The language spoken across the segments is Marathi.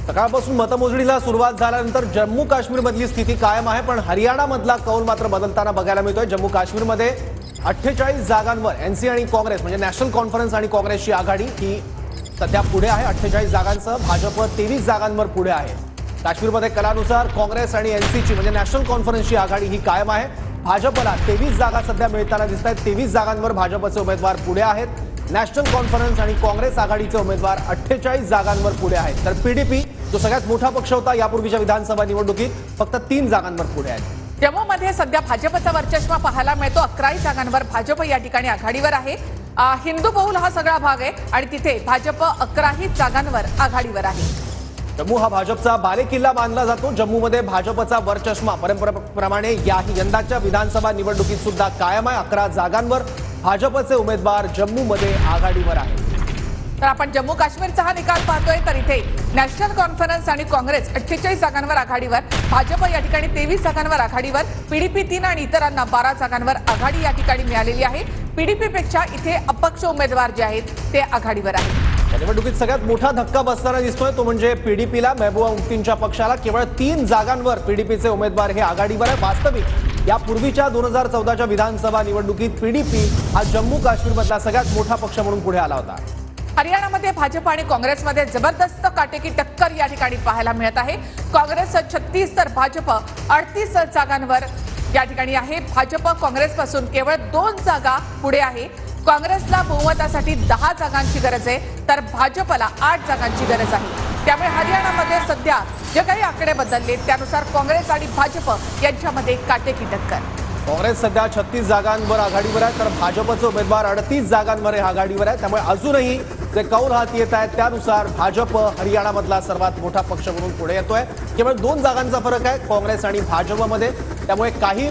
सकाळपासून मतमोजणीला सुरुवात झाल्यानंतर जम्मू काश्मीर मधली स्थिती कायम आहे, पण हरियाणा मधला कौल मात्र बदलताना बघायला मिळतोय। जम्मू काश्मीरमध्ये 48 जागांवर एनसी आणि काँग्रेस म्हणजे नॅशनल कॉन्फरन्स आणि काँग्रेसची आघाडी ही सध्या पुढे आहे। 48 जागांसह भाजप 23 जागांवर पुढे आहे। काश्मीरमध्ये कलानुसार काँग्रेस आणि एनसीची म्हणजे नॅशनल कॉन्फरन्सची आघाडी ही कायम आहे। भाजपला 23 जागा सध्या मिळताना दिसत आहेत। 23 जागांवर भाजपचे उमेदवार पुढे आहेत। नॅशनल कॉन्फरन्स आणि काँग्रेस आघाडीचे उमेदवार 48 जागांवर पुढे आहेत। तर पीडीपी जो सगळ्यात मोठा पक्ष होता यापूर्वीच्या विधानसभा निवडणुकीत फक्त 3 जागांवर पुढे आहे। जम्मूमध्ये सध्या भाजपचा वर्चस्व पाहायला मिळतो। 11 जागांवर भाजप या ठिकाणी आघाडीवर आहे। हिंदू बहुल हा सगळा भाग आहे आणि तिथे भाजप 11 जागांवर आघाडीवर आहे। जम्मू हा भाजपचा बालेकिल्ला मानला जातो। जम्मूमध्ये भाजपचा वर्चस्व परंपरेप्रमाणे यंदाच्या विधानसभा निवडणुकीत सुद्धा कायम आहे। 11 जागांवर भाजपचे उमेदवार जम्मूमध्ये आघाडीवर आहेत। तर आपण जम्मू काश्मीरचा हा निकाल पाहतोय, तर इथे नॅशनल कॉन्फरन्स आणि काँग्रेस 48 जागांवर आघाडीवर, भाजप या ठिकाणी 23 जागांवर आघाडीवर, पीडीपी 3 आणि इतरांना 12 जागांवर आघाडी या ठिकाणी मिळालेली आहे। पीडीपी पेक्षा इथे अपक्ष उमेदवार जे आहेत ते आघाडीवर आहेत। या निवडणुकीत सगळ्यात मोठा धक्का बसताना दिसतोय तो म्हणजे पीडीपीला। महबूबा मुफ्तींच्या पक्षाला केवळ 3 जागांवर पीडीपीचे उमेदवार हे आघाडीवर आहे। वास्तविक यापूर्वीच्या 2014च्या विधानसभा निवडणुकीत पीडीपी हा जम्मू काश्मीरमधला सगळ्यात मोठा पक्ष म्हणून पुढे आला होता। हरियाणामध्ये भाजप आणि काँग्रेसमध्ये जबरदस्त काटेकी टक्कर या ठिकाणी पाहायला मिळत आहे। काँग्रेस 36 तर भाजप 38 जागांवर या ठिकाणी आहे। भाजप काँग्रेसपासून केवळ 2 जागा पुढे आहे। काँग्रेसला बहुमतासाठी 10 जागांची गरज आहे, तर भाजपला 8 जागांची गरज आहे। त्यामुळे हरियाणामध्ये सध्या जे काही आकडे बदलले त्यानुसार काँग्रेस आणि भाजप यांच्यामध्ये काटेकी टक्कर। काँग्रेस सध्या 36 जागांवर आघाडीवर आहे, तर भाजपचे उमेदवार 38 जागांवर आघाडीवर आहे। त्यामुळे अजूनही जे कौल हाती येत आहेत त्यानुसार भाजप हरियाणामधला सर्वात मोठा पक्ष म्हणून पुढे येतोय। केवळ 2 जागांचा फरक आहे काँग्रेस आणि भाजपमध्ये। त्यामुळे काही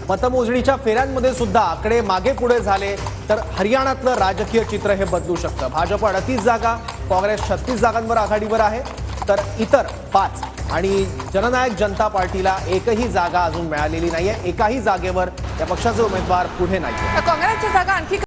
मतमोजणीच्या फेऱ्यांमध्ये सुद्धा आकडे मागे पुढे झाले तर हरियाणातलं राजकीय चित्र हे बदलू शकतं। भाजप 38 जागा, काँग्रेस 36 जागांवर आघाडीवर आहे, तर इतर 5 आणि जननायक जनता पार्टीला एकही जागा अजून मिळालेली नाहीये। एकाही जागेवर या पक्षाचे उमेदवार पुढे नाहीये। काँग्रेसची जागा आणखी